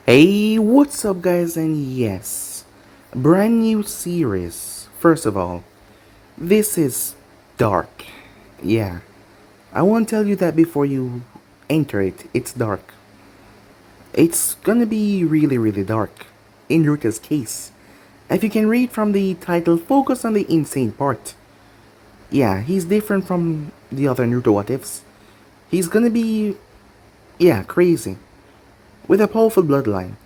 Hey, what's up, guys? And yes, brand new series. First of all, this is dark. Yeah, I won't tell you that before you enter it. It's dark. It's gonna be really dark. In Ruta's case, if you can read from the title, focus on the insane part. Yeah, he's different from the other Naruto what ifs. He's gonna be, yeah, crazy. With a powerful bloodline.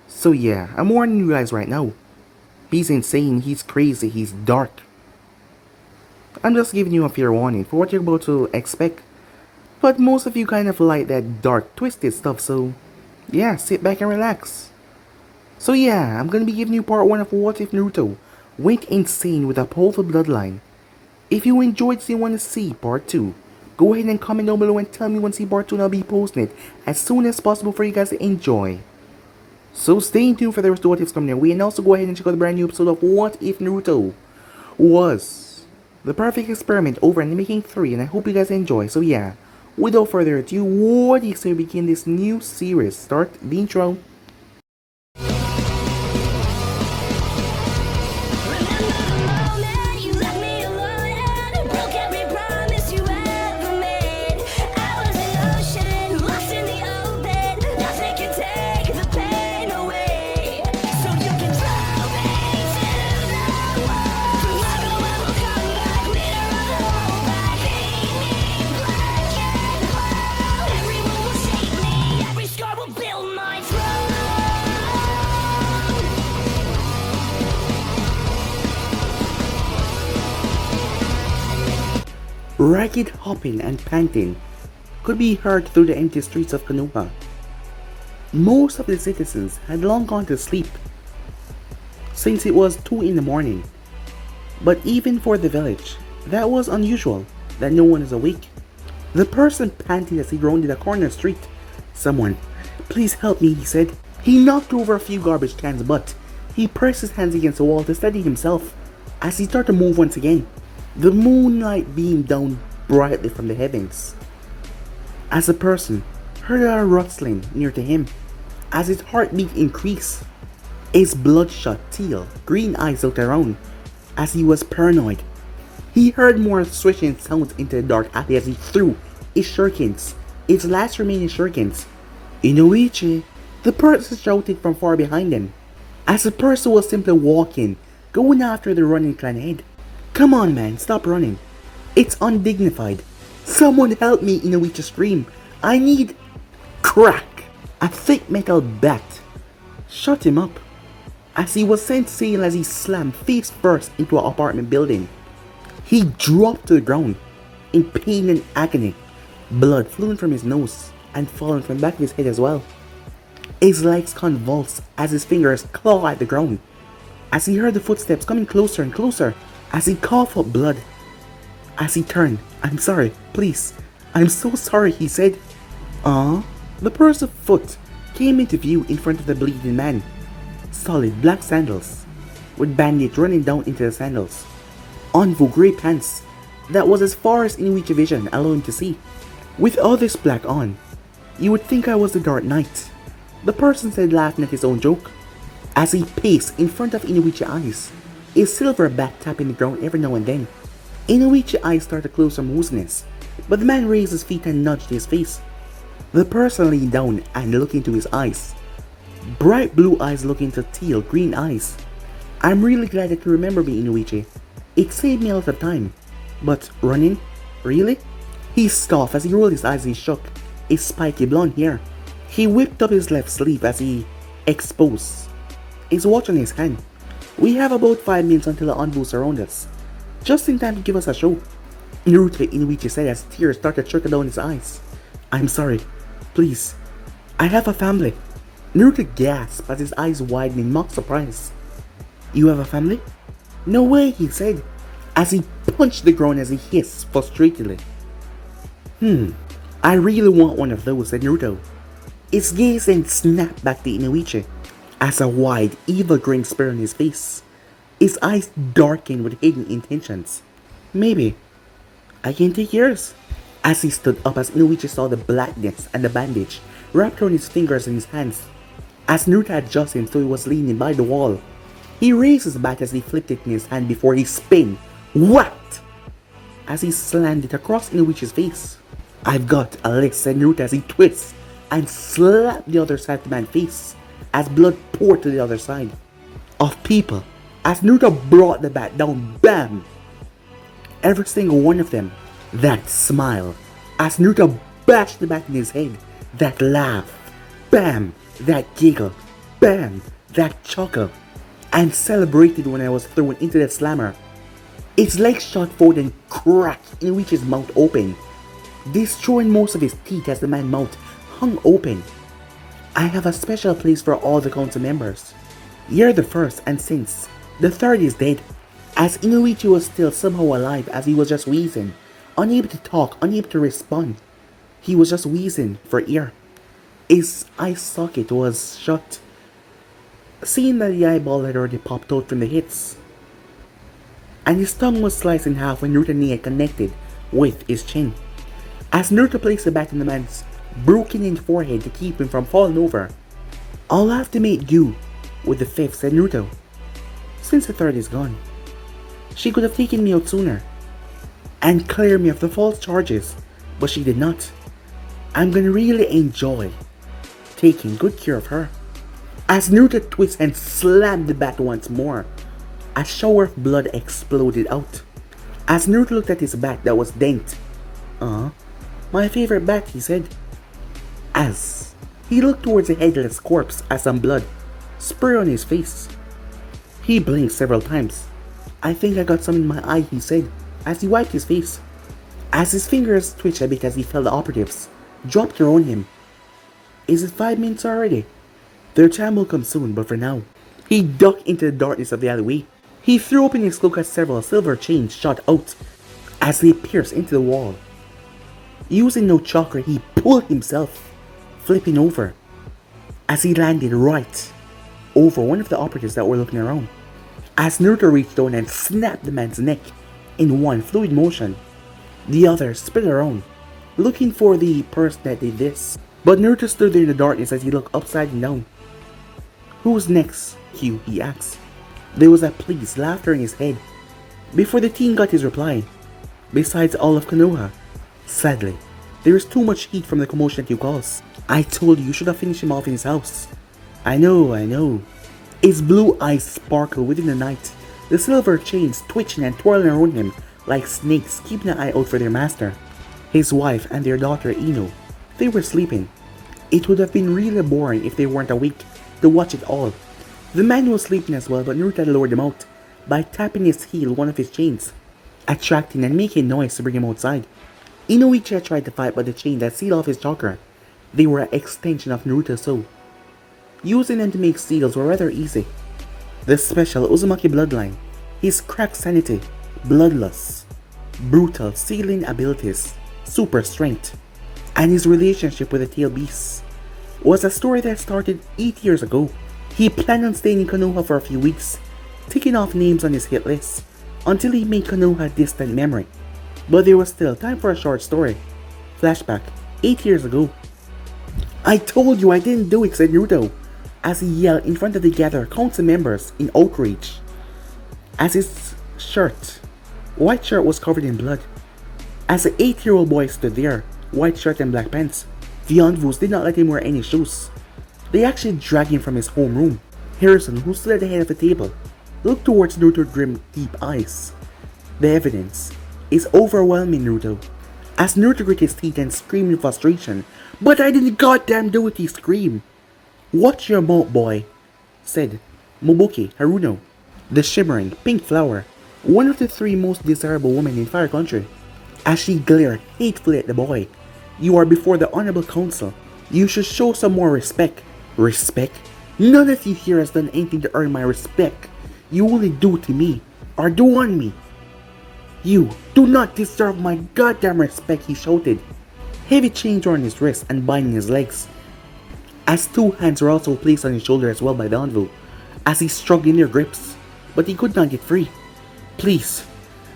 So yeah, I'm warning you guys right now. He's insane, he's crazy, he's dark. I'm just giving you a fair warning for what you're about to expect. But most of you kind of like that dark, twisted stuff, so yeah, sit back and relax. So yeah, I'm gonna be giving you part 1 of What If Naruto went insane with a powerful bloodline. If you enjoyed seeing want to see part 2, go ahead and comment down below and tell me when to see part 2 and I'll be posting it as soon as possible for you guys to enjoy. So stay tuned for the rest of What Ifs coming your way, and also go ahead and check out the brand new episode of What If Naruto was the perfect experiment over in the making 3, and I hope you guys enjoy. So yeah, without further ado, what is to begin this new series? Start the intro. Ragged hopping and panting could be heard through the empty streets of Konoha. Most of the citizens had long gone to sleep, since it was 2 in the morning. But even for the village, that was unusual, that no one is awake. The person panted as he rounded a corner street. "Someone, please help me," he said. He knocked over a few garbage cans, but he pressed his hands against the wall to steady himself as he started to move once again. The moonlight beamed down brightly from the heavens as the person heard a rustling near to him. As his heartbeat increased, his bloodshot teal green eyes looked around as he was paranoid. He heard more swishing sounds into the dark alley as he threw his shurikens, his last remaining shurikens. "Inoichi!" the person shouted from far behind him, as the person was simply walking, going after the running clan head. "Come on, man, stop running. It's undignified. Someone help me," Inoichi screamed. "I need..." Crack! A thick metal bat shut him up as he was sent sailing as he slammed face first into an apartment building. He dropped to the ground in pain and agony, blood flowing from his nose and falling from the back of his head as well. His legs convulsed as his fingers clawed at the ground, as he heard the footsteps coming closer and closer. As he coughed up blood, as he turned, "I'm sorry, please, I'm so sorry," he said. The person's foot came into view in front of the bleeding man. Solid black sandals, with bandage running down into the sandals. Onvo grey pants, that was as far as Inoichi vision allowed him to see. "With all this black on, you would think I was the Dark Knight," the person said, laughing at his own joke, as he paced in front of Inoichi's eyes, his silver bat tapping the ground every now and then. Inoichi's eyes started to close from wooziness, but the man raised his feet and nudged his face. The person leaned down and looked into his eyes. Bright blue eyes looking into teal green eyes. "I'm really glad that you remember me, Inoichi. It saved me a lot of time. But running? Really?" He scoffed as he rolled his eyes and shook his spiky blonde hair. He whipped up his left sleeve as he exposed his watch on his hand. "We have about 5 minutes until the envoys surround us. Just in time to give us a show," Naruto, Inoichi said as tears started trickling down his eyes. "I'm sorry. Please. I have a family." Naruto gasped as his eyes widened in mock surprise. "You have a family?" "No way," he said, as he punched the ground as he hissed frustratedly. "I really want one of those," said Naruto. His gaze then snapped back to Inoichi as a wide, evil grin spread on his face. His eyes darkened with hidden intentions. "Maybe I can take yours." As he stood up as Inoichi saw the blackness and the bandage wrapped around his fingers and his hands, As Naruto adjusted him so he was leaning by the wall, he raised his bat as he flipped it in his hand before he spun. What? As he slammed it across Inuichi's face. I've got a list, said Naruto as he twists and slapped the other side of the man's face as blood poured to the other side. Of people. As Naruto brought the bat down, bam! Every single one of them. That smile. As Naruto bashed the bat in his head. That laugh. Bam! That giggle. Bam! That chuckle. And celebrated when I was thrown into the slammer. Its legs shot forward and cracked in which his mouth opened, destroying most of his teeth as the man's mouth hung open. I have a special place for all the council members. You're the first, and since the third is dead, as Inuichi was still somehow alive as he was just wheezing, unable to talk, unable to respond. He was just wheezing for air. His eye socket was shut. Seeing that the eyeball had already popped out from the hits, and his tongue was sliced in half when Naruto's knee had connected with his chin. As Naruto placed the bat in the man's broken-in forehead to keep him from falling over. I'll have to make do with the fifth, said Naruto, since the third is gone. She could have taken me out sooner and cleared me of the false charges, but she did not. I'm gonna really enjoy taking good care of her. As Naruto twists and slammed the bat once more, a shower of blood exploded out. As Naruto looked at his bat that was dent. My favorite bat, he said. As he looked towards the headless corpse as some blood sprayed on his face. He blinked several times. I think I got some in my eye, he said, as he wiped his face. As his fingers twitched a bit as he felt the operatives dropped around him. Is it 5 minutes already? Their time will come soon, but for now. He ducked into the darkness of the alleyway. He threw open his cloak as several silver chains shot out as they pierced into the wall. Using no chakra, he pulled himself, flipping over as he landed right over one of the operatives that were looking around. As Naruto reached down and snapped the man's neck in one fluid motion, the other spun around, looking for the person that did this. But Naruto stood there in the darkness as he looked upside and down. Who's next, Q? He asked. There was a pleased laughter in his head before the teen got his reply. Besides all of Konoha, sadly, there is too much heat from the commotion that you caused. I told you should have finished him off in his house. I know. His blue eyes sparkled within the night, the silver chains twitching and twirling around him like snakes, keeping an eye out for their master. His wife and their daughter Ino, they were sleeping. It would have been really boring if they weren't awake to watch it all. The man was sleeping as well, but Naruto had lured him out by tapping his heel one of his chains, attracting and making noise to bring him outside. Inuichi had tried to fight, but the chain that sealed off his chakra, they were an extension of Naruto's soul. Using them to make seals were rather easy. The special Uzumaki bloodline, his cracked sanity, bloodlust, brutal sealing abilities, super strength, and his relationship with the tail beasts was a story that started 8 years ago. He planned on staying in Konoha for a few weeks, ticking off names on his hit list, until he made Konoha a distant memory. But there was still time for a short story. Flashback, 8 years ago. I told you I didn't do it, said Naruto, as he yelled in front of the gathered council members in outrage. As his white shirt was covered in blood. As the 8-year-old boy stood there, white shirt and black pants, the Anvus did not let him wear any shoes. They actually dragged him from his homeroom. Harrison, who stood at the head of the table, looked towards Naruto with grim, deep eyes. The evidence is overwhelming, Naruto. As Naruto grit his teeth and screamed in frustration, "But I didn't goddamn do it," he screamed. "Watch your mouth, boy," said Mobuki Haruno, the shimmering pink flower, one of the 3 most desirable women in Fire Country. As she glared hatefully at the boy, "You are before the Honorable Council. You should show some more respect." Respect? None of you here has done anything to earn my respect. You only do to me, or do on me. You do not deserve my goddamn respect, he shouted. Heavy chains were on his wrists and binding his legs, as 2 hands were also placed on his shoulder as well by the Anvil, as he struggled in their grips, but he could not get free. "Please,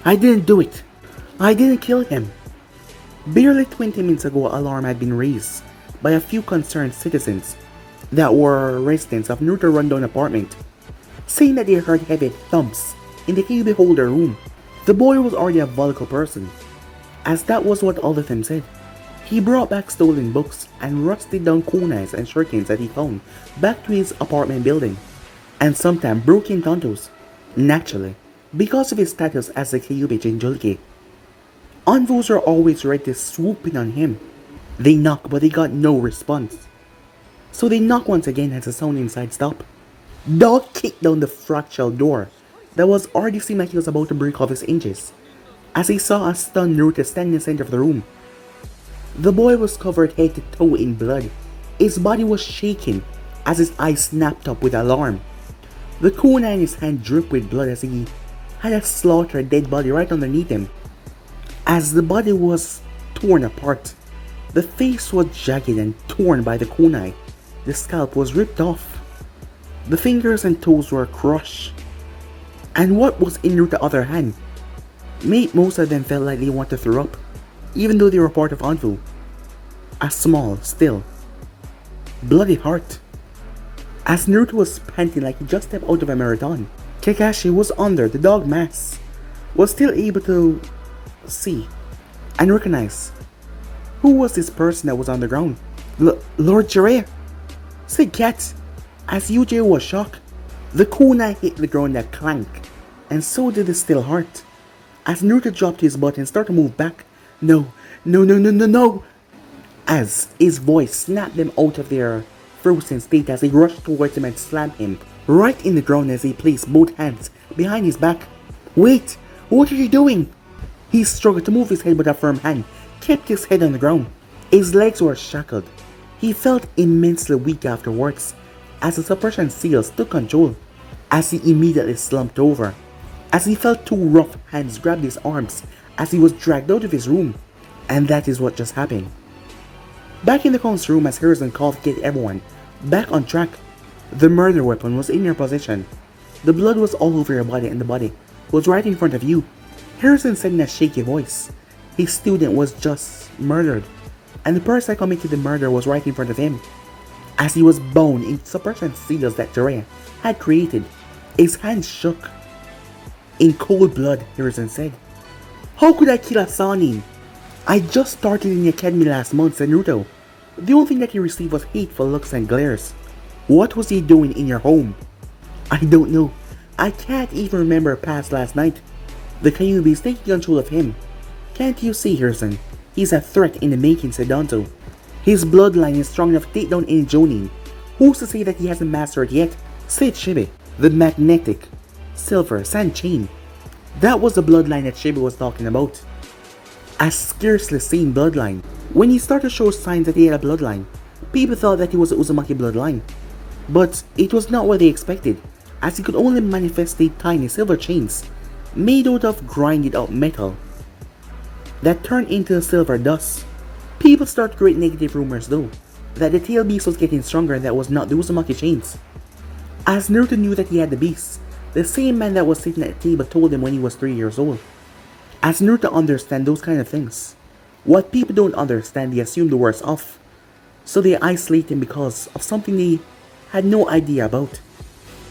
I didn't do it. I didn't kill him." Barely 20 minutes ago, alarm had been raised by a few concerned citizens that were residents of Naruto's rundown apartment, saying that they heard heavy thumps in the key beholder room. The boy was already a volatile person, as that was what all of them said. He brought back stolen books and rusted down kunais and shurikens that he found back to his apartment building, and sometimes broken tantos. Naturally, because of his status as a Kyuubi Jinjulki, envoys are always ready to swoop in on him. They knock, but they got no response. So they knock once again as the sound inside stopped. Dog kicked down the fractured door that was already seemed like he was about to break off his hinges, as he saw a stunned Naruto standing in the center of the room. The boy was covered head to toe in blood. His body was shaking as his eyes snapped up with alarm. The kunai in his hand dripped with blood as he had a slaughtered dead body right underneath him. As the body was torn apart, the face was jagged and torn by the kunai. The scalp was ripped off. The fingers and toes were crushed. And what was in Naruto's other hand made most of them felt like they wanted to throw up, even though they were part of Anfu. A small, still, bloody heart. As Naruto was panting like he just stepped out of a marathon, Kakashi was under the dog mask, was still able to see and recognize who was this person that was on the ground. Lord Jiraiya, said Cat, as Yuji was shocked. The kunai hit the ground that clanked, and so did the still heart. As Naruto dropped his butt and started to move back, no, as his voice snapped them out of their frozen state as he rushed towards him and slammed him right in the ground as he placed both hands behind his back. Wait, what are you doing? He struggled to move his head, but a firm hand kept his head on the ground. His legs were shackled. He felt immensely weak afterwards as the suppression seals took control, as he immediately slumped over, as he felt two rough hands grab his arms as he was dragged out of his room. And that is what just happened. Back in the council room, as Harrison called to get everyone back on track, the murder weapon was in your possession. The blood was all over your body and the body was right in front of you. Harrison said in a shaky voice, his student was just murdered, and the person that committed the murder was right in front of him. As he was bound in suppression seals that Jiraiya had created, his hands shook. In cold blood, Harrison said, "How could I kill a Sanin? I just started in the academy last month," said Naruto. "The only thing that he received was hateful looks and glares. What was he doing in your home?" "I don't know. I can't even remember past last night. The Kyuubi is taking control of him. Can't you see, Harrison? He's a threat in the making," said Danto. "His bloodline is strong enough to take down any Jonin. Who's to say that he hasn't mastered it yet?" said Shibe. The magnetic silver sand chain. That was the bloodline that Shibe was talking about. A scarcely seen bloodline. When he started to show signs that he had a bloodline, people thought that he was the Uzumaki bloodline. But it was not what they expected, as he could only manifest the tiny silver chains made out of grinded up metal that turned into silver dust. People started to create negative rumors though, that the tail beast was getting stronger and that was not the Uzumaki chains. As Naruto knew that he had the beast, the same man that was sitting at the table told him when he was 3 years old. As Naruto understands those kind of things, what people don't understand they assume the worst of, so they isolate him because of something they had no idea about.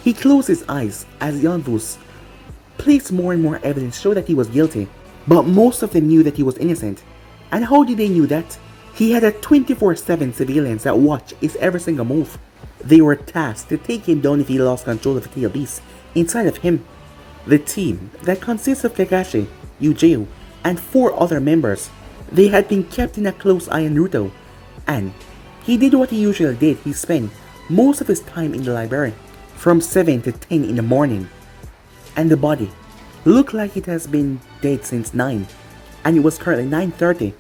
He closed his eyes as the envoys placed more and more evidence to show that he was guilty, but most of them knew that he was innocent. And how did they knew that? He had a 24/7 civilians that watched his every single move. They were tasked to take him down if he lost control of the tail beast inside of him. The team that consists of Kakashi, Yujiro, and 4 other members, they had been kept in a close eye on Naruto, and he did what he usually did. He spent most of his time in the library from 7 to 10 in the morning, and the body looked like it has been dead since 9, and it was currently 9:30.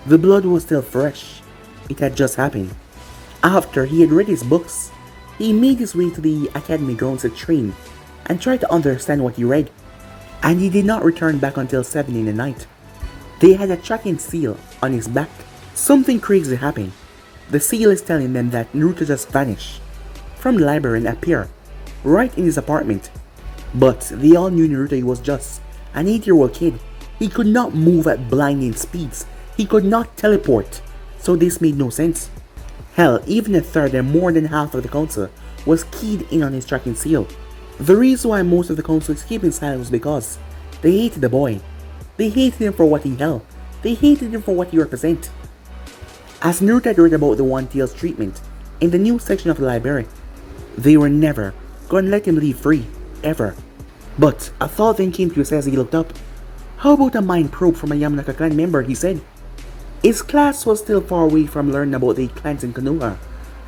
The blood was still fresh. It had just happened. After he had read his books, he made his way to the academy grounds to train and try to understand what he read, and he did not return back until 7 in the night. They had a tracking seal on his back. Something crazy happened. The seal is telling them that Naruto just vanished from the library and appeared right in his apartment. But they all knew Naruto was just an 8-year-old kid. He could not move at blinding speeds. He could not teleport, so this made no sense. Hell, even a third and more than half of the council was keyed in on his tracking seal. The reason why most of the council is keeping silent was because they hated the boy. They hated him for what he held. They hated him for what he represented. As Naruto had read about the One Tail's treatment in the news section of the library, they were never gonna let him leave free, ever. But a thought then came to his head as he looked up. How about a mind probe from a Yamanaka clan member, he said. His class was still far away from learning about the clans in Konoha,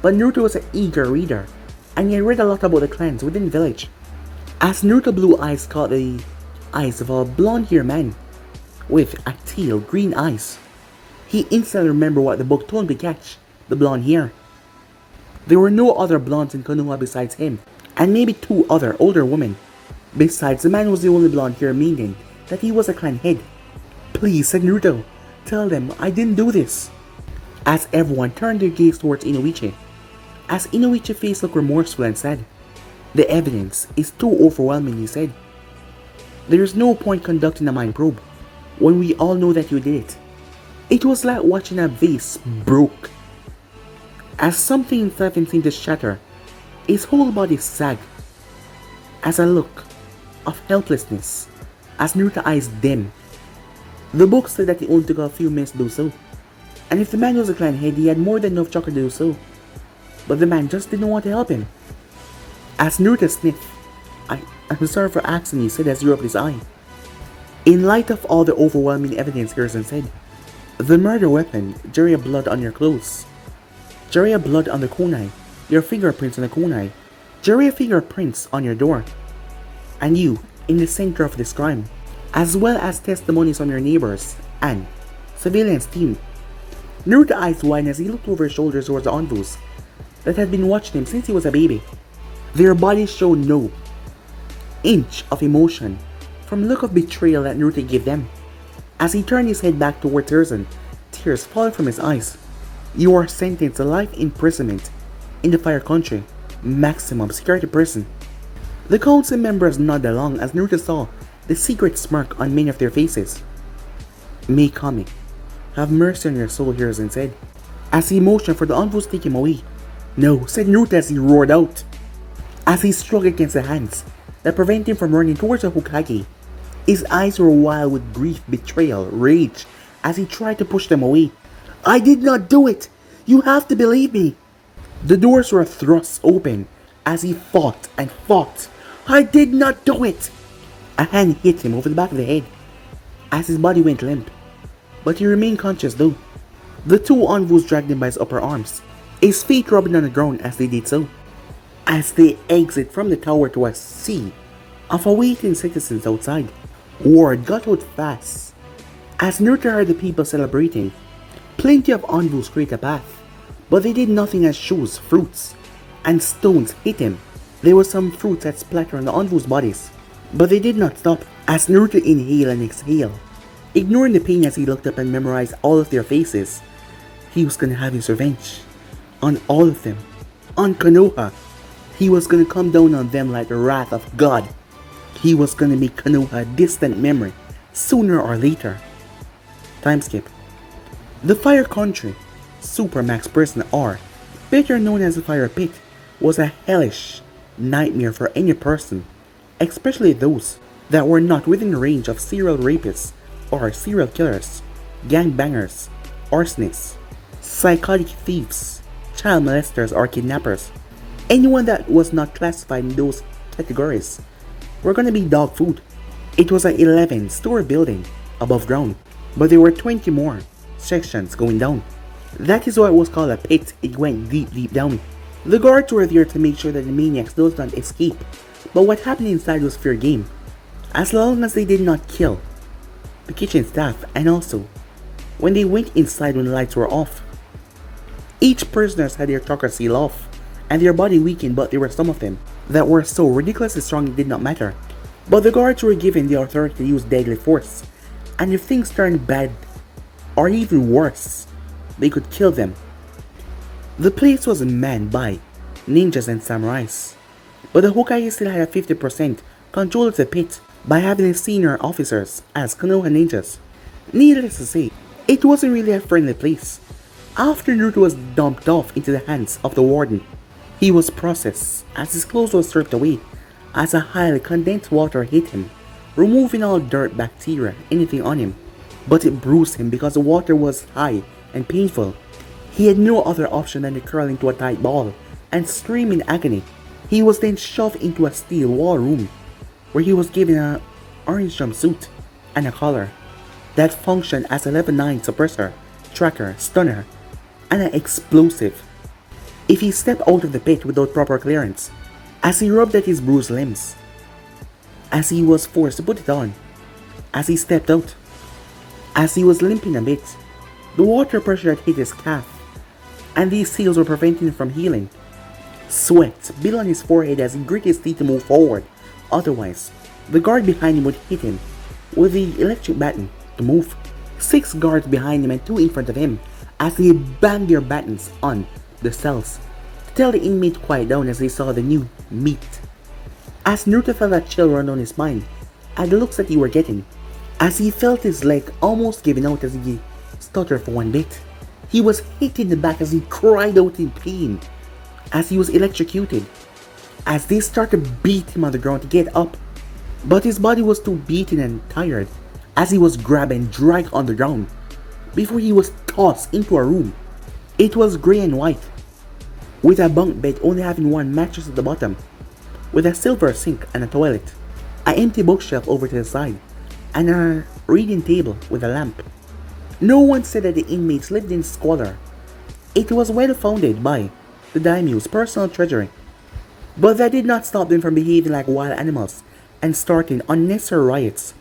but Naruto was an eager reader, and he had read a lot about the clans within the village. As Naruto's blue eyes caught the eyes of a blonde-haired man with a teal green eyes, he instantly remembered what the book told him to catch, the blonde hair. There were no other blondes in Konoha besides him, and maybe 2 other older women. Besides, the man was the only blonde hair, meaning that he was a clan head. Please, said Naruto, tell them I didn't do this. As everyone turned their gaze towards Inoichi, as Inoichi's face looked remorseful and sad. The evidence is too overwhelming, he said. There is no point conducting a mind probe when we all know that you did it. It was like watching a vase broke. As something inside him seemed to shatter, his whole body sagged. As a look of helplessness, as Naruto's eyes dim. The book said that it only took a few minutes to do so, and if the man was a clan head, he had more than enough chakra to do so. But the man just didn't want to help him. As Naruto sniffed, I'm sorry for asking, he said as he rubbed his eye. In light of all the overwhelming evidence, Hiruzen said, the murder weapon, Jiraiya blood on your clothes, Jiraiya blood on the kunai, your fingerprints on the kunai, Jiraiya fingerprints on your door, and you in the center of this crime, as well as testimonies from your neighbors and surveillance team. Naruto's eyes widened as he looked over his shoulders towards the Anvus that had been watching him since he was a baby. Their bodies showed no inch of emotion from the look of betrayal that Naruto gave them. As he turned his head back towards Hiruzen, tears falling from his eyes. You are sentenced to life imprisonment in the Fire Country, maximum security prison. The council members nodded along as Naruto saw the secret smirk on many of their faces. May Kami, have mercy on your soul, Hiruzen said, as he motioned for the Anvus to take him away. No, said Naruto as he roared out, as he struck against the hands that prevented him from running towards the Hokage. His eyes were wild with grief, betrayal, rage, as he tried to push them away. I did not do it! You have to believe me! The doors were thrust open as he fought and fought. I did not do it! A hand hit him over the back of the head as his body went limp, but he remained conscious though. The 2 Anvus dragged him by his upper arms, his feet rubbing on the ground as they did so. As they exit from the tower to a sea of awaiting citizens outside, word got out fast. As Naruto heard the people celebrating, plenty of Anvus created a path, but they did nothing as shoes, fruits, and stones hit him. There were some fruits that splattered on the Anvus' bodies, but they did not stop as Naruto inhaled and exhaled, ignoring the pain as he looked up and memorized all of their faces. He was gonna have his revenge on all of them, on Konoha. He was gonna come down on them like the wrath of God. He was gonna make Konoha a distant memory sooner or later. Time skip. The Fire Country, Supermax Prison, or better known as the Fire Pit, was a hellish nightmare for any person, especially those that were not within the range of serial rapists or serial killers, gangbangers, arsonists, psychotic thieves, child molesters, or kidnappers. Anyone that was not classified in those categories were gonna be dog food. It was an 11-story building above ground, but there were 20 more sections going down. That is why it was called a pit. It went deep down. The guards were there to make sure that the maniacs did not escape, but what happened inside was fair game, as long as they did not kill the kitchen staff, and also when they went inside when the lights were off. Each prisoner had their chakra seal off and their body weakened, but there were some of them that were so ridiculously strong it did not matter. But the guards were given the authority to use deadly force, and if things turned bad or even worse, they could kill them. The place was manned by ninjas and samurais, but the Hokage still had a 50% control of the pit by having his senior officers as Konoha ninjas. Needless to say, it wasn't really a friendly place, After Naruto was dumped off into the hands of the warden, he was processed as his clothes were stripped away as a highly condensed water hit him, removing all dirt, bacteria, anything on him. But it bruised him because the water was high and painful. He had no other option than to curl into a tight ball and scream in agony. He was then shoved into a steel wall room where he was given an orange jumpsuit and a collar that functioned as a level 9 suppressor, tracker, stunner, and an explosive if he stepped out of the pit without proper clearance. As he rubbed at his bruised limbs, as he was forced to put it on, as he stepped out, as he was limping a bit, the water pressure had hit his calf, and these seals were preventing him from healing. Sweat built on his forehead as he grit his teeth to move forward. Otherwise, the guard behind him would hit him with the electric baton to move. 6 guards behind him and 2 in front of him as they banged their batons on the cells to tell the inmate to quiet down as they saw the new meat. As Naruto felt a chill run down his spine at the looks that he were getting, as he felt his leg almost giving out as he stuttered for one bit. He was hit in the back as he cried out in pain as he was electrocuted, as they started to beat him on the ground to get up, but his body was too beaten and tired as he was grabbed and dragged on the ground before he was tossed into a room. It was grey and white, with a bunk bed only having one mattress at the bottom, with a silver sink and a toilet, an empty bookshelf over to the side, and a reading table with a lamp. No one said that the inmates lived in squalor. It was well founded by the daimyo's personal treasury, but that did not stop them from behaving like wild animals and starting unnecessary riots.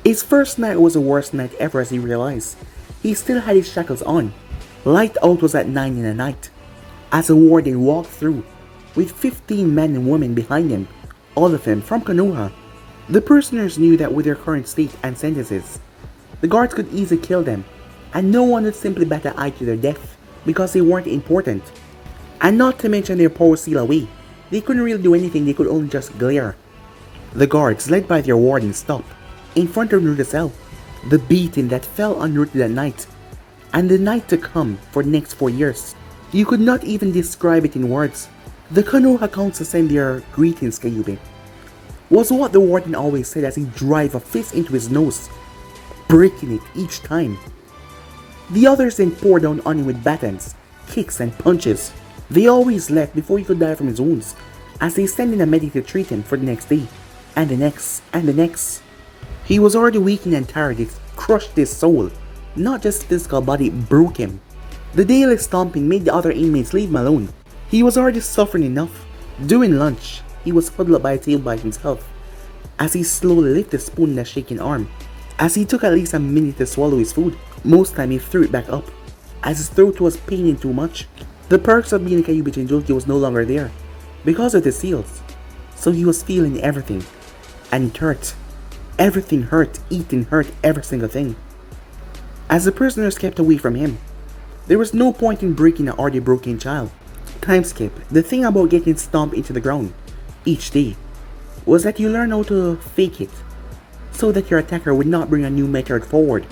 His first night was the worst night ever as he realized he still had his shackles on. Light out was at 9 in the night as a warden walked through with 15 men and women behind him, all of them from Konoha. The prisoners knew that with their current state and sentences, the guards could easily kill them, and no one would simply bat an eye to their death because they weren't important. And not to mention their power seal away, they couldn't really do anything, they could only just glare. The guards, led by their warden, stopped in front of Naruto's cell. The beating that fell on Naruto that night, and the night to come for the next 4 years, you could not even describe it in words. The Konoha council sent their greetings, Kyuubi, was what the warden always said as he drove a fist into his nose, breaking it each time. The others then poured down on him with batons, kicks and punches. They always left before he could die from his wounds, as they sent in a medic to treat him for the next day, and the next, and the next. He was already weakened and tired, it crushed his soul, not just his physical body, it broke him. The daily stomping made the other inmates leave him alone. He was already suffering enough. During lunch, he was huddled up by a table by himself, as he slowly lifted a spoon in a shaking arm, as he took at least a minute to swallow his food. Most time he threw it back up, as his throat was paining too much. The perks of being a Kyuubi Jinchuriki was no longer there, because of the seals, so he was feeling everything, and it hurt. Everything hurt, eating hurt, every single thing. As the prisoners kept away from him, there was no point in breaking an already broken child. Time skip. The thing about getting stomped into the ground each day was that you learn how to fake it, so that your attacker would not bring a new method forward.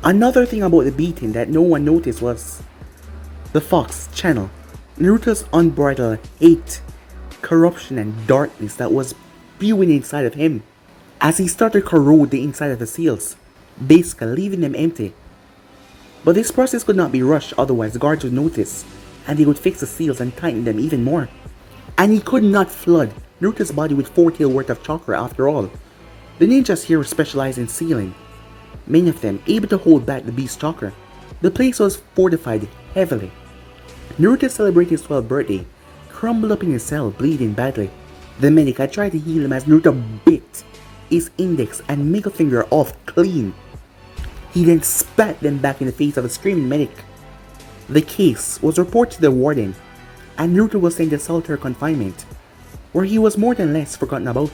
Another thing about the beating that no one noticed was the Fox channel, Naruto's unbridled hate, corruption and darkness that was spewing inside of him, as he started to corrode the inside of the seals, basically leaving them empty. But this process could not be rushed, otherwise the guards would notice, and they would fix the seals and tighten them even more. And he could not flood Naruto's body with 4 tail worth of chakra after all. The ninjas here specialized in sealing, many of them able to hold back the beast chakra. The place was fortified heavily. Naruto celebrated his 12th birthday, crumbled up in his cell, bleeding badly. The medic had tried to heal him as Naruto bit his index and middle finger off clean. He then spat them back in the face of a screaming medic. The case was reported to the warden, and Naruto was sent to solitary confinement, where he was more than less forgotten about.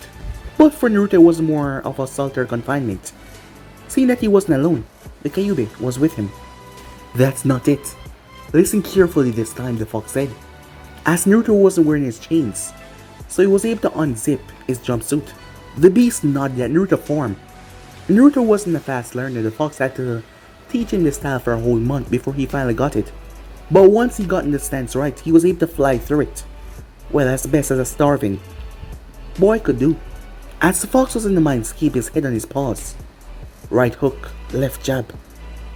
But for Naruto, it was more of a solitary confinement. Seeing that he wasn't alone, the Kyuubi was with him. That's not it. Listen carefully this time, the fox said, as Naruto wasn't wearing his chains, so he was able to unzip his jumpsuit. The beast nodded at Naruto form. Naruto wasn't a fast learner, the fox had to teach him the style for a whole month before he finally got it. But once he got in the stance right, he was able to fly through it. Well, as best as a starving boy could do. As the fox was in the mines, keep his head on his paws. Right hook, left jab.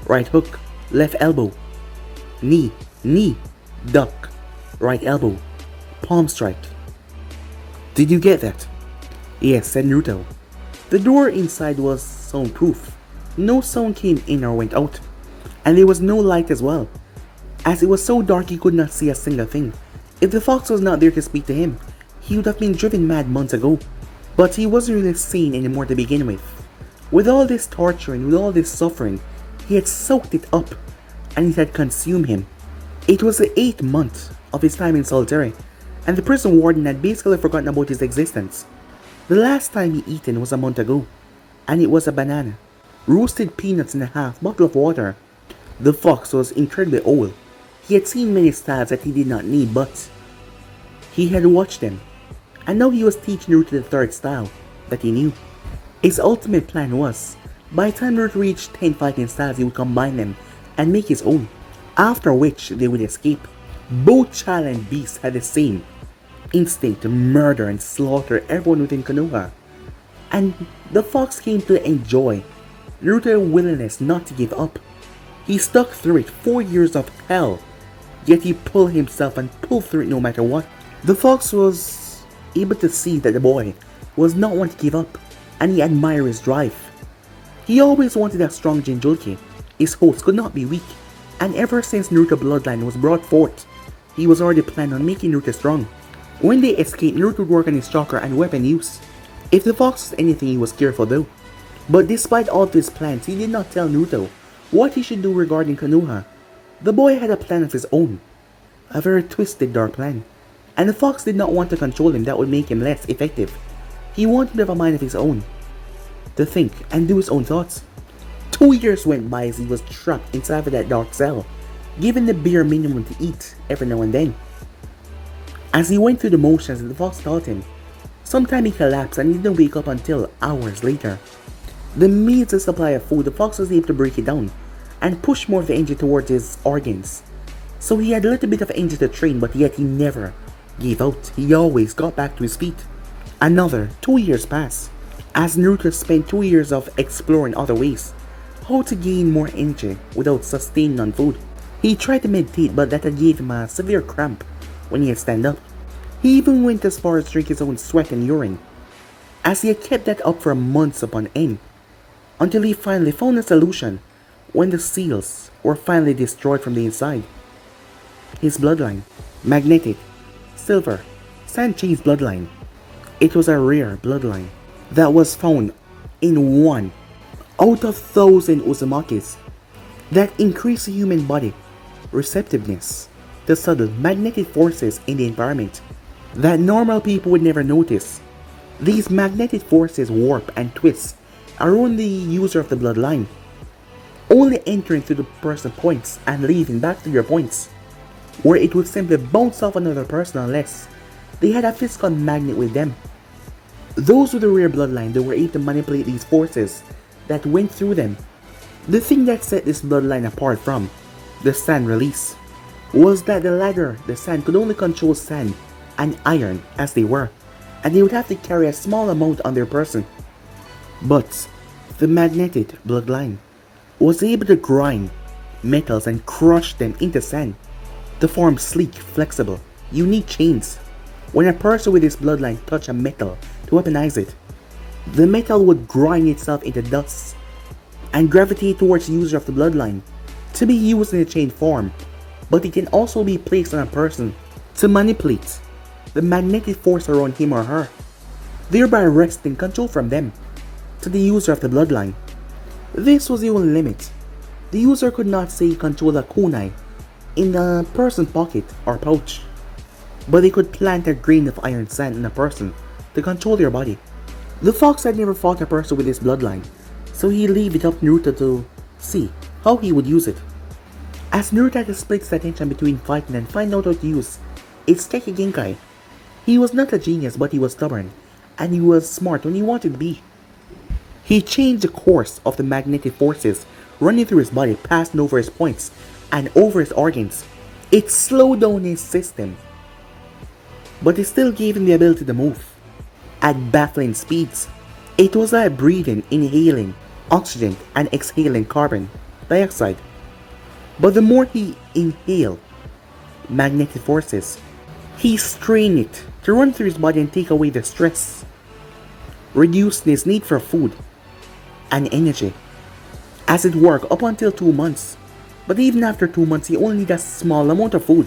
Right hook, left elbow. Knee, knee, duck. Right elbow, palm strike. Did you get that? Yes, said Naruto. The door inside was soundproof. No sound came in or went out. And there was no light as well, as it was so dark he could not see a single thing. If the fox was not there to speak to him, he would have been driven mad months ago. But he wasn't really sane anymore to begin with. With all this torture and with all this suffering, he had soaked it up, and it had consumed him. It was the 8th month of his time in solitary, and the prison warden had basically forgotten about his existence. The last time he eaten was a month ago, and it was a banana, roasted peanuts and a half bottle of water. The fox was incredibly old. He had seen many styles that he did not need, but he had watched them, and now he was teaching Naruto the third style that he knew. His ultimate plan was, by the time Naruto reached 10 fighting styles, he would combine them and make his own, after which they would escape. Both child and beast had the same instinct to murder and slaughter everyone within Konoha, and the fox came to enjoy Naruto's willingness not to give up. He stuck through it 4 years of hell, yet he pulled himself and pulled through it no matter what. The fox was able to see that the boy was not one to give up, and he admired his drive. He always wanted a strong Jinchuriki. His host could not be weak, and ever since Naruto Bloodline was brought forth, he was already planning on making Naruto strong. When they escaped, Naruto would work on his chakra and weapon use. If the fox was anything, he was careful though. But despite all of his plans, he did not tell Naruto what he should do regarding Konoha. The boy had a plan of his own, a very twisted dark plan, and the fox did not want to control him. That would make him less effective. He wanted to have a mind of his own, to think and do his own thoughts. 2 years went by as he was trapped inside of that dark cell, given the bare minimum to eat every now and then. As he went through the motions that the fox taught him, sometime he collapsed and he didn't wake up until hours later. The means and supply of food, the fox was able to break it down and push more of the energy towards his organs. So he had a little bit of energy to train, but yet he never gave out. He always got back to his feet. Another 2 years passed, as Naruto spent 2 years of exploring other ways, how to gain more energy without sustaining on food. He tried to meditate, but that gave him a severe cramp when he had stand up. He even went as far as drink his own sweat and urine, as he had kept that up for months upon end, until he finally found a solution when the seals were finally destroyed from the inside. His bloodline, magnetic, silver, sand chains bloodline. It was a rare bloodline that was found in 1 out of 1,000 Uzumakis that increased the human body receptiveness to subtle magnetic forces in the environment that normal people would never notice. These magnetic forces warp and twist around the user of the bloodline, only entering through the person's points and leaving back to their points, where it would simply bounce off another person unless they had a physical magnet with them. Those with the rare bloodline, they were able to manipulate these forces that went through them. The thing that set this bloodline apart from the sand release was that the sand could only control sand and iron as they were, and they would have to carry a small amount on their person. But the magnetic bloodline was able to grind metals and crush them into sand to form sleek, flexible, unique chains. When a person with this bloodline touched a metal to weaponize it, the metal would grind itself into dust and gravitate towards the user of the bloodline to be used in a chain form, but it can also be placed on a person to manipulate the magnetic force around him or her, thereby wresting control from them to the user of the bloodline. This was the only limit. The user could not say control a kunai in a person's pocket or pouch, but they could plant a grain of iron sand in a person to control their body. The fox had never fought a person with his bloodline, so he leave it up to Naruto to see how he would use it. As Naruto had to split his attention between fighting and find out how to use its Keki Genkai. He was not a genius, but he was stubborn, and he was smart when he wanted to be. He changed the course of the magnetic forces running through his body, passing over his points and over his organs. It slowed down his system, but it still gave him the ability to move at baffling speeds. It was like breathing, inhaling oxygen and exhaling carbon dioxide. But the more he inhaled magnetic forces, he strained it to run through his body and take away the stress, reducing his need for food and energy. As it worked up until 2 months, but even after 2 months he only needed a small amount of food.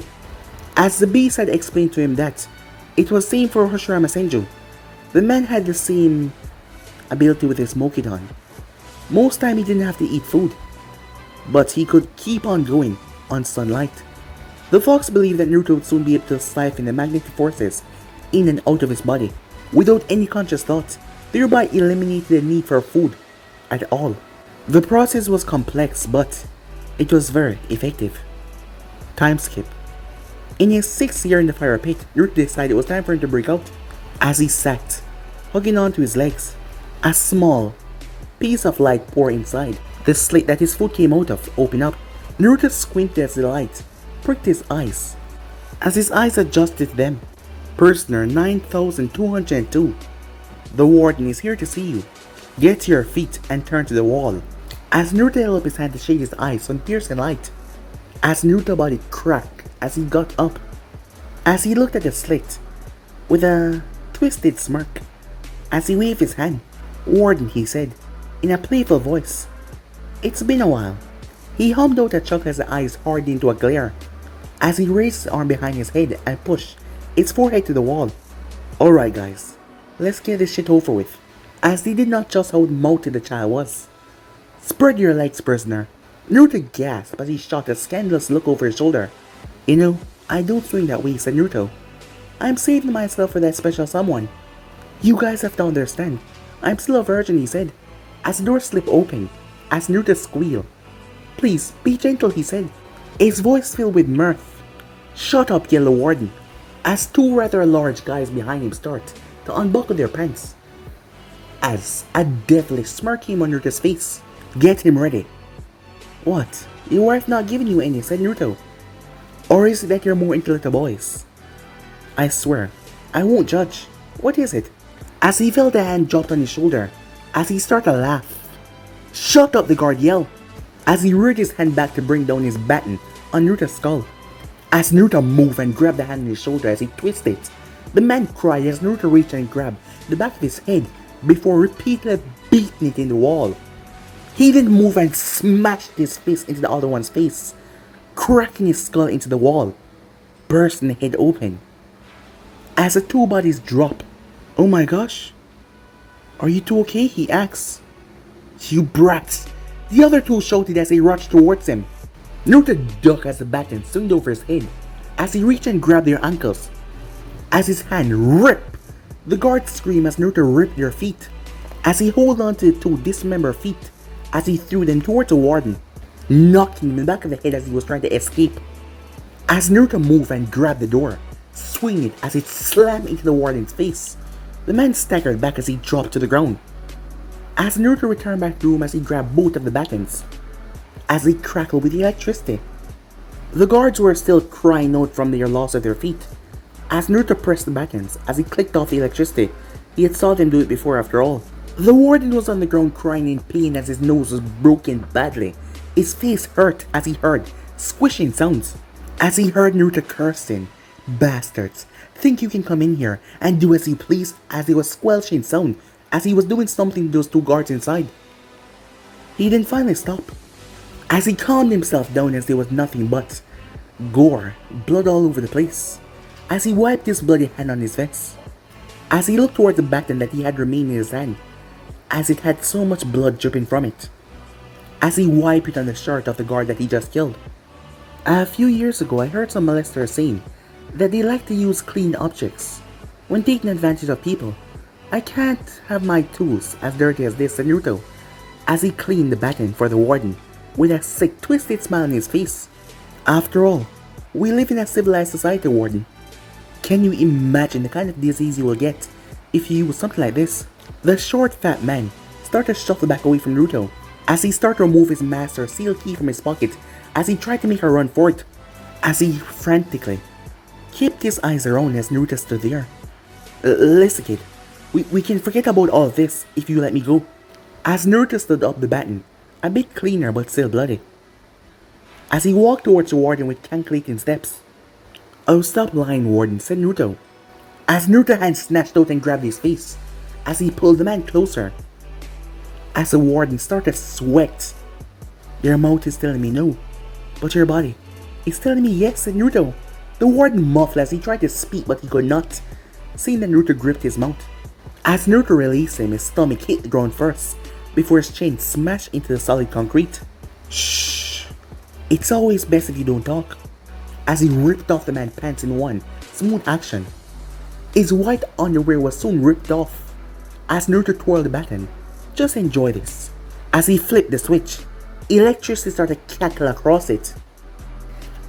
As the beast had explained to him that it was same for Hashirama Senju, the man had the same ability with his Mokidan. Most time he didn't have to eat food, but he could keep on going on sunlight. The fox believed that Naruto would soon be able to siphon the magnetic forces in and out of his body without any conscious thought, thereby eliminating the need for food at all. The process was complex, but it was very effective. Time skip. In his 6th year in the fire pit, Naruto decided it was time for him to break out. As he sat, hugging onto his legs, a small piece of light poured inside. The slit that his foot came out of opened up. Naruto squinted as the light pricked his eyes. As his eyes adjusted to them, Prisoner 9202, the warden is here to see you. Get to your feet and turn to the wall. As Naruto held up his hand to shade his eyes from piercing light, as Naruto's body cracked as he got up, as he looked at the slit with a twisted smirk, as he waved his hand. Warden, he said, in a playful voice. It's been a while. He hummed out a chuckle as the eyes hardened into a glare, as he raised his arm behind his head and pushed its forehead to the wall. Alright guys, let's get this shit over with. As he did not trust how mouthy the child was. Spread your legs, prisoner. Naruto gasped as he shot a scandalous look over his shoulder. You know, I don't swing that way, said Naruto. I'm saving myself for that special someone. You guys have to understand. I'm still a virgin, he said, as the door slipped open, as Naruto squealed. Please, be gentle, he said, his voice filled with mirth. Shut up, yellow warden, as 2 rather large guys behind him start to unbuckle their pants. As a devilish smirk came on Naruto's face. Get him ready. What? Your wife not giving you any, said Naruto. Or is it that you're more into little boys? I swear, I won't judge. What is it? As he felt a hand dropped on his shoulder, as he started to laugh. Shut up, the guard yelled, as he reared his hand back to bring down his baton on Naruto's skull. As Naruto moved and grabbed the hand on his shoulder as he twisted, the man cried as Naruto reached and grabbed the back of his head before repeatedly beating it in the wall. He then moved and smashed his fist into the other one's face, cracking his skull into the wall, bursting the head open. As the 2 bodies dropped, oh my gosh, are you 2 okay? He asked. You brats, the other 2 shouted as they rushed towards him. Naruto ducked as the baton swung over his head as he reached and grabbed their ankles. As his hand ripped, the guards screamed as Naruto ripped their feet, as he held on to the 2 dismembered feet as he threw them towards the warden, knocking him in the back of the head as he was trying to escape. As Naruto moved and grabbed the door, swinging it as it slammed into the warden's face, the man staggered back as he dropped to the ground. As Naruto returned back to the room as he grabbed both of the batons, as they crackled with the electricity. The guards were still crying out from their loss of their feet. As Naruto pressed the buttons, as he clicked off the electricity, he had saw them do it before after all. The warden was on the ground crying in pain as his nose was broken badly. His face hurt as he heard squishing sounds. As he heard Naruto cursing, bastards, think you can come in here and do as you please, as he was squelching sound as he was doing something to those 2 guards inside. He then finally stopped, as he calmed himself down as there was nothing but gore, blood all over the place, as he wiped his bloody hand on his vest, as he looked toward the baton that he had remained in his hand, as it had so much blood dripping from it, as he wiped it on the shirt of the guard that he just killed. A few years ago, I heard some molesters saying that they like to use clean objects when taking advantage of people. I can't have my tools as dirty as this, said Naruto, as he cleaned the baton for the warden with a sick, twisted smile on his face. After all, we live in a civilized society, warden. Can you imagine the kind of disease you will get if you use something like this? The short, fat man started to shuffle back away from Naruto as he started to remove his master's seal key from his pocket as he tried to make a run for it. as he frantically kept his eyes around as Naruto stood there. Listen, kid, we can forget about all this if you let me go. As Naruto stood up the baton, a bit cleaner but still bloody. As he walked towards the warden with calculating steps. "Oh, stop lying, warden," said Naruto. As Naruto's hand snatched out and grabbed his face, as he pulled the man closer. As the warden started to sweat. "Your mouth is telling me no, but your body is telling me yes," said Naruto. The warden muffled as he tried to speak but he could not, seeing that Naruto gripped his mouth. As Naruto released him, his stomach hit the ground first, before his chin smashed into the solid concrete. "Shh. It's always best if you don't talk." As he ripped off the man's pants in one smooth action. His white underwear was soon ripped off. As Naruto twirled the baton. "Just enjoy this." As he flipped the switch, electricity started to cackle across it.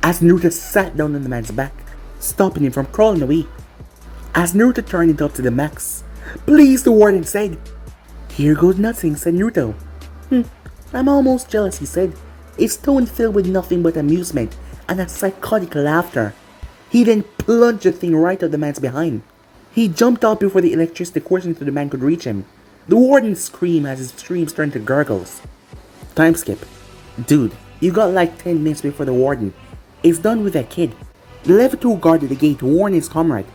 As Naruto sat down on the man's back, stopping him from crawling away. As Naruto turned it up to the max. "Please," the warden said. "Here goes nothing," said Naruto. "I'm almost jealous," he said, his tone filled with nothing but amusement and a psychotic laughter. He then plunged the thing right up the man's behind. He jumped out before the electricity coursing through the man could reach him. The warden screamed as his screams turned to gurgles. Time skip. "Dude, you got like 10 minutes before the warden is done with that kid." The level 2 guard at the gate warned his comrade,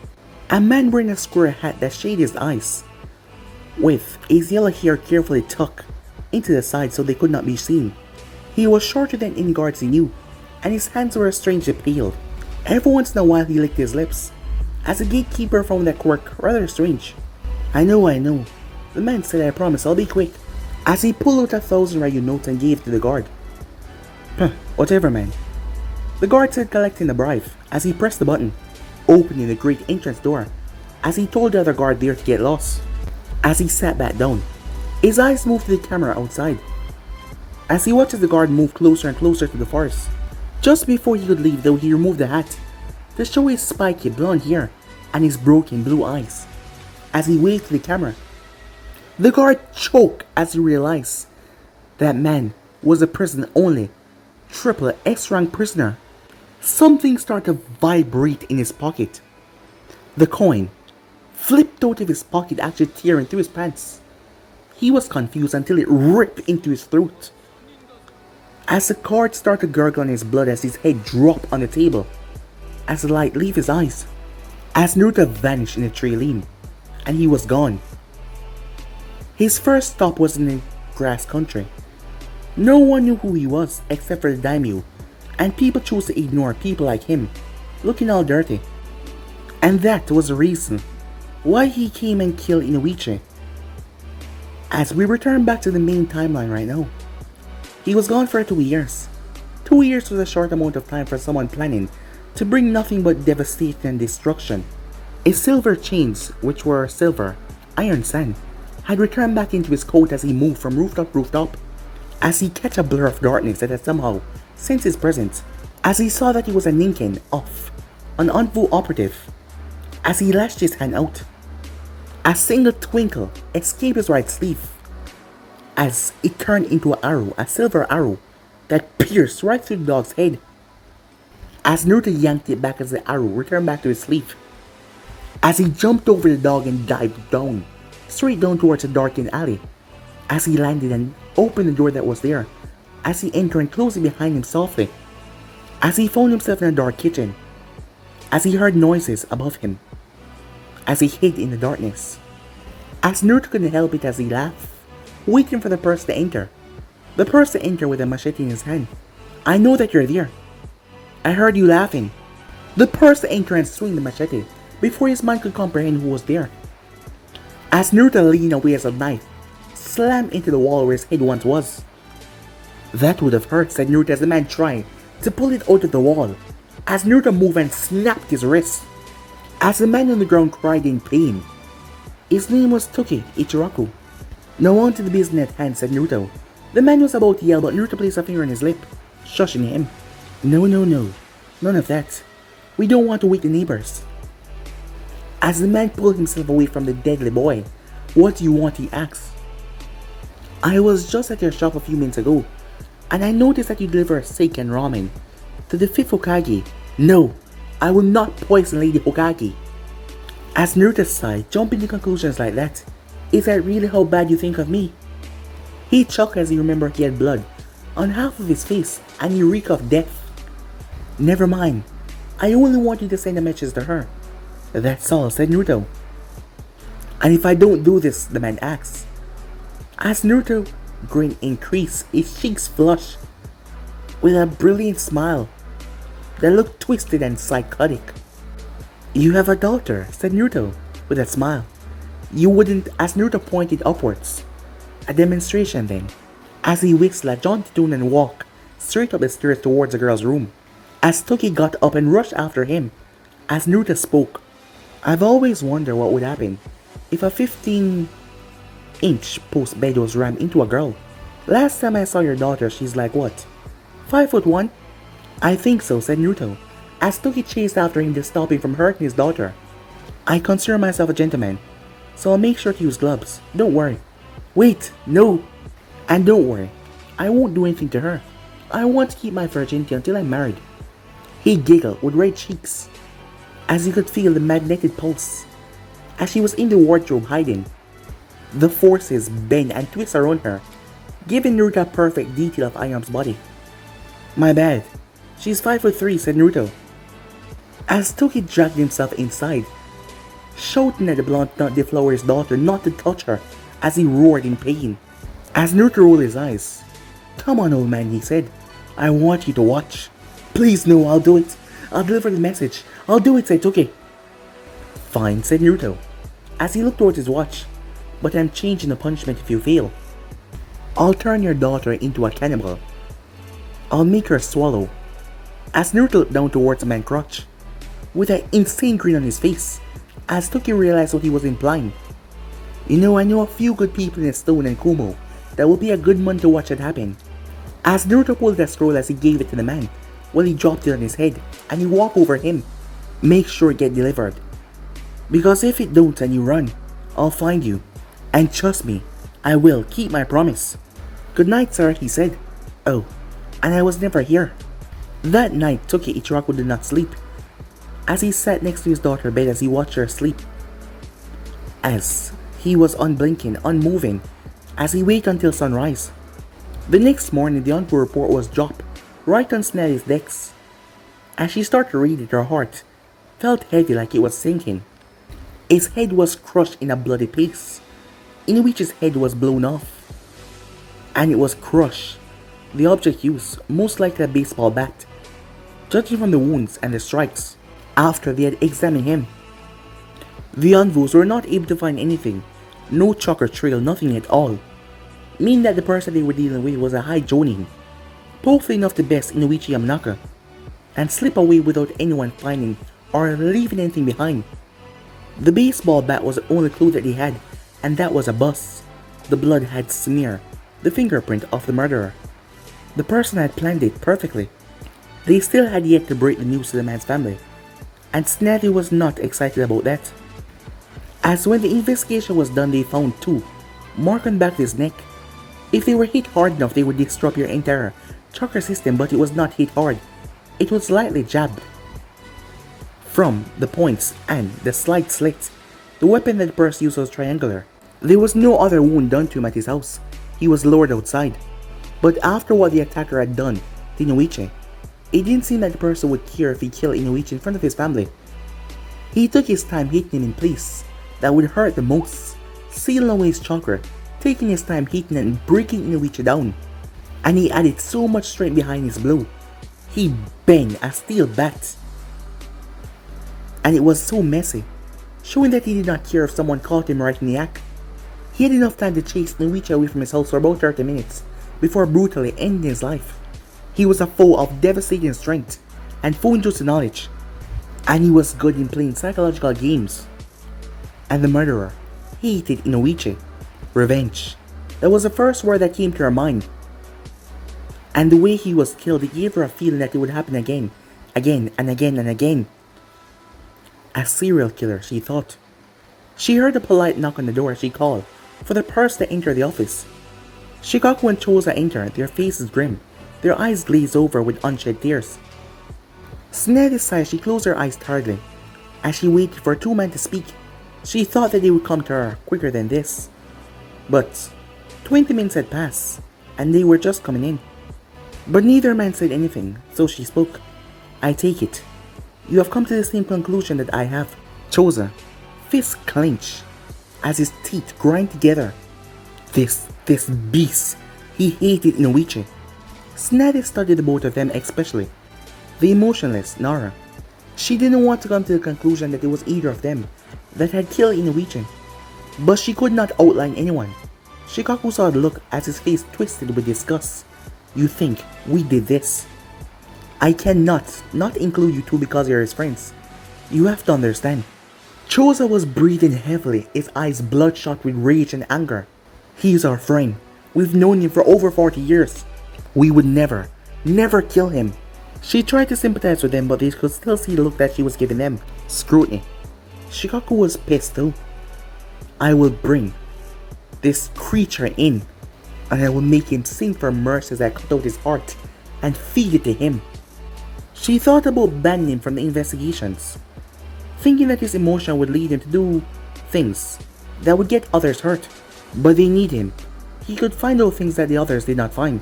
a man wearing a square hat that shaded his eyes, with his yellow hair carefully tucked into the side so they could not be seen. He was shorter than any guards he knew, and his hands were strangely pale. Every once in a while he licked his lips, as the gatekeeper found that quirk rather strange. I know. The man said, "I promise, I'll be quick." As he pulled out 1,000 Ryu notes and gave it to the guard. Whatever, man." The guard said, collecting the bribe, as he pressed the button, opening the great entrance door, as he told the other guard there to get lost. As he sat back down, his eyes moved to the camera outside. As he watched the guard move closer and closer to the forest. Just before he could leave though, he removed the hat to show his spiky blonde hair and his broken blue eyes. As he waved to the camera, the guard choked as he realized that man was a prison only triple S-rank prisoner. Something started to vibrate in his pocket. The coin flipped out of his pocket, actually tearing through his pants. He was confused until it ripped into his throat. As the card started gurgling his blood as his head dropped on the table, as the light left his eyes, as Naruto vanished in the tree limb, and he was gone. His first stop was in the grass country. No one knew who he was except for the daimyo, and people chose to ignore people like him, looking all dirty. And that was the reason why he came and killed Inoichi. As we return back to the main timeline right now, he was gone for 2 years. 2 years was a short amount of time for someone planning to bring nothing but devastation and destruction. His silver chains, which were silver, iron sand, had returned back into his coat as he moved from rooftop to rooftop. As he catch a blur of darkness that had somehow sensed his presence, as he saw that he was a ninken off, an Envu operative, as he lashed his hand out, a single twinkle escaped his right sleeve, as it turned into an arrow, a silver arrow, that pierced right through the dog's head. As Naruto yanked it back as the arrow returned back to his sleeve, as he jumped over the dog and dived down, straight down towards a darkened alley, as he landed and opened the door that was there, as he entered and closed it behind him softly, as he found himself in a dark kitchen, as he heard noises above him, as he hid in the darkness. As Naruto couldn't help it as he laughed, waiting for the person to enter. The person entered with a machete in his hand. "I know that you're there. I heard you laughing." The person entered and swung the machete before his mind could comprehend who was there. As Naruto leaned away as a knife slammed into the wall where his head once was. "That would have hurt," said Naruto as the man tried to pull it out of the wall. As Naruto moved and snapped his wrist. As the man on the ground cried in pain. His name was Toki Ichiraku. "Now on to the business at hand," said Naruto. The man was about to yell, but Naruto placed a finger on his lip, shushing him. No, none of that. We don't want to wake the neighbors." As the man pulled himself away from the deadly boy, "What do you want?" he asked. "I was just at your shop a few minutes ago, and I noticed that you deliver steak and ramen to the 5th Hokage No, I will not poison Lady Hokage. As Naruto sighed, jumping to conclusions like that. Is that really how bad you think of me? He chuckled as he remembered he had blood on half of his face and he reeked of death. Never mind. I only want you to send a message to her. That's all, said Naruto. And if I don't do this, the man asked. As Naruto grin increased, his cheeks flushed with a brilliant smile that looked twisted and psychotic. You have a daughter, said Naruto with a smile. You wouldn't, as Naruto pointed upwards. A demonstration then, as he whistled a jaunty tune and walked straight up the stairs towards the girl's room. As Toki got up and rushed after him, as Naruto spoke, I've always wondered what would happen if a 15-inch post bed was rammed into a girl. Last time I saw your daughter, she's like what? 5'1"? I think so, said Naruto, as Toki chased after him to stop him from hurting his daughter. I consider myself a gentleman, so I'll make sure to use gloves. Don't worry. Wait, no. And don't worry, I won't do anything to her. I want to keep my virginity until I'm married. He giggled with red cheeks, as he could feel the magnetic pulse. As she was in the wardrobe hiding, the forces bend and twist around her, giving Naruto a perfect detail of Ayam's body. My bad. She's 5'3", said Naruto. As Toki dragged himself inside, shouting at the blonde nut deflower's daughter not to touch her as he roared in pain. As Naruto rolled his eyes, Come on, old man, he said. I want you to watch. Please, no, I'll do it. I'll deliver the message. I'll do it, said Toki. Fine, said Naruto, as he looked towards his watch. But I'm changing the punishment if you fail. I'll turn your daughter into a cannibal. I'll make her swallow. As Naruto looked down towards the man's crotch, with an insane grin on his face, as Toki realized what he was implying. You know, I know a few good people in Stone and Kumo that would be a good one to watch it happen. As Naruto pulled the scroll as he gave it to the man, while he dropped it on his head and he walked over him. Make sure it get delivered. Because if it don't and you run, I'll find you. And trust me, I will keep my promise. Good night, sir, he said. Oh, and I was never here. That night, Toki Ichiraku did not sleep, as he sat next to his daughter's bed as he watched her sleep. As he was unblinking, unmoving, as he waited until sunrise. The next morning, the Envoy report was dropped right on Snelly's decks. As she started to read it, her heart felt heavy like it was sinking. His head was crushed in a bloody paste, in which his head was blown off, and it was crushed. The object used, most likely a baseball bat, judging from the wounds and the strikes. After they had examined him, the envoys were not able to find anything, no chalk or trail, nothing at all, meaning that the person they were dealing with was a high jonin, powerful enough to best Inoichi Yamanaka, and slip away without anyone finding or leaving anything behind. The baseball bat was the only clue that they had, and that was a bust. The blood had smeared the fingerprint of the murderer. The person had planned it perfectly. They still had yet to break the news to the man's family, and Snelly was not excited about that. As when the investigation was done, they found two marked on the back of his neck. If they were hit hard enough, they would disrupt your entire chakra system, but it was not hit hard. It was lightly jabbed from the points, and the slight slit. The weapon that the person used was triangular. There was no other wound done to him at his house. He was lowered outside. But after what the attacker had done to Inoichi, it didn't seem that the person would care if he killed Inoichi in front of his family. He took his time hitting him in place that would hurt the most, sealing away his chakra, taking his time hitting and breaking Inoichi down. And he added so much strength behind his blow. He banged a steel bat, and it was so messy, showing that he did not care if someone caught him right in the act. He had enough time to chase Inoichi away from his house for about 30 minutes before brutally ending his life. He was a foe of devastating strength and full-jutsu knowledge, and he was good in playing psychological games. And the murderer hated Inoichi. Revenge. That was the first word that came to her mind. And the way he was killed, it gave her a feeling that it would happen again, again and again and again. A serial killer, she thought. She heard a polite knock on the door as she called for the person to enter the office. Shikaku and Choza entered, their faces grim, their eyes glazed over with unshed tears. Sned sighed, she closed her eyes tiredly. As she waited for two men to speak, she thought that they would come to her quicker than this. But 20 minutes had passed, and they were just coming in. But neither man said anything, so she spoke. I take it. You have come to the same conclusion that I have. Choza, fists clenched, as his teeth grind together. This beast. He hated Inoichi. Sned studied the both of them especially. The emotionless Nara. She didn't want to come to the conclusion that it was either of them that had killed Inoichi, but she could not outline anyone. Shikaku saw the look as his face twisted with disgust. You think we did this? I cannot not include you two because you're his friends. You have to understand. Choza was breathing heavily, his eyes bloodshot with rage and anger. He is our friend. We've known him for over 40 years. We would never kill him. She tried to sympathize with them, but they could still see the look that she was giving them. Scrutiny. Shikaku was pissed too. I will bring this creature in, and I will make him sing for mercy as I cut out his heart and feed it to him. She thought about banning him from the investigations, thinking that his emotion would lead him to do things that would get others hurt. But they need him. He could find out things that the others did not find.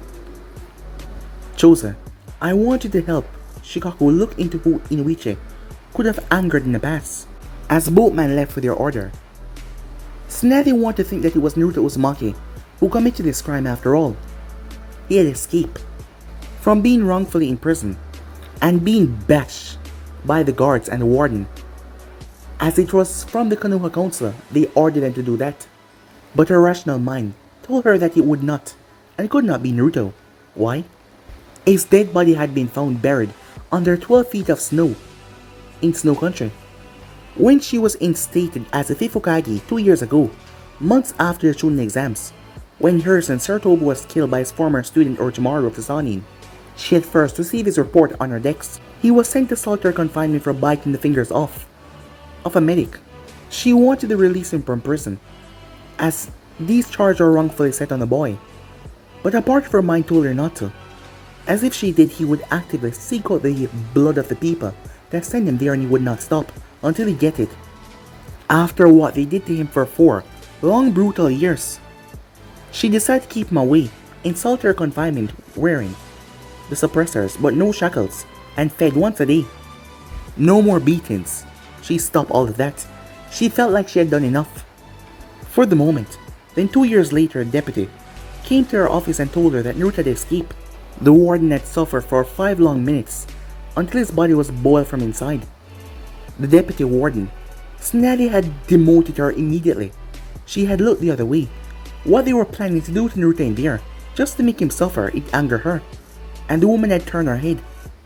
Choza, I want you to help Shikaku look into who Inoichi could have angered in the past. As both men left for their order, Sned wanted to think that it was Naruto Uzumaki who committed this crime after all. He had escaped from being wrongfully imprisoned and being bashed by the guards and the warden. As it was from the Konoha Council, they ordered them to do that. But her rational mind told her that it would not and could not be Naruto. Why? His dead body had been found buried under 12 feet of snow in Snow Country. When she was instated as a 5th Hokage 2 years ago, months after the Chunin exams, when her son Sartobu was killed by his former student Orochimaru of the Sannin, she had first received his report on her decks. He was sent to solitary confinement for biting the fingers off of a medic. She wanted to release him from prison, as these charges were wrongfully set on the boy. But a part of her mind told her not to. As if she did, he would actively seek out the blood of the people that sent him there, and he would not stop until he get it. After what they did to him for 4 long brutal years, she decided to keep him away in solitary confinement, wearing the suppressors but no shackles, and fed once a day. No more beatings. She stopped all of that. She felt like she had done enough for the moment. Then 2 years later, a deputy came to her office and told her that Naruto had escaped. The warden had suffered for 5 long minutes until his body was boiled from inside. The deputy warden, Sned, had demoted her immediately. She had looked the other way. What they were planning to do to Naruto in there, just to make him suffer, it angered her. And the woman had turned her head,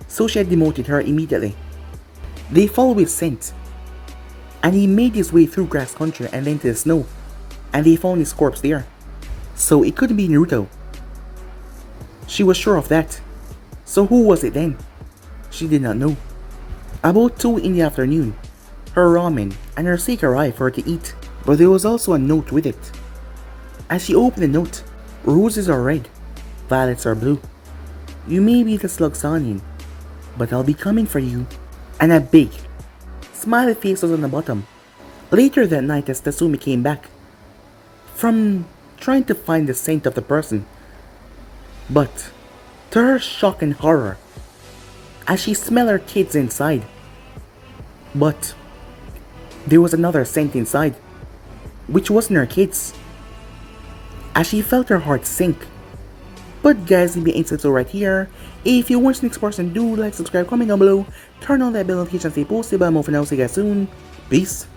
so she had demoted her immediately. They followed his scent, and he made his way through grass country and then to the snow, and they found his corpse there. So it couldn't be Naruto. She was sure of that. So who was it then? She did not know. About 2 in the afternoon, her ramen and her steak arrived for her to eat, but there was also a note with it. As she opened the note, roses are red, violets are blue. You may be the slug Sannin, but I'll be coming for you. And a big, smiley face was on the bottom. Later that night, as Tatsumi came back from trying to find the scent of the person, but to her shock and horror, as she smelled her kids inside, but there was another scent inside, which wasn't her kids. As she felt her heart sink. But guys, leave your insights right here. If you want the next person, do like, subscribe, comment down below, turn on that bell notification, stay posted. But I'm over now, see you guys soon. Peace.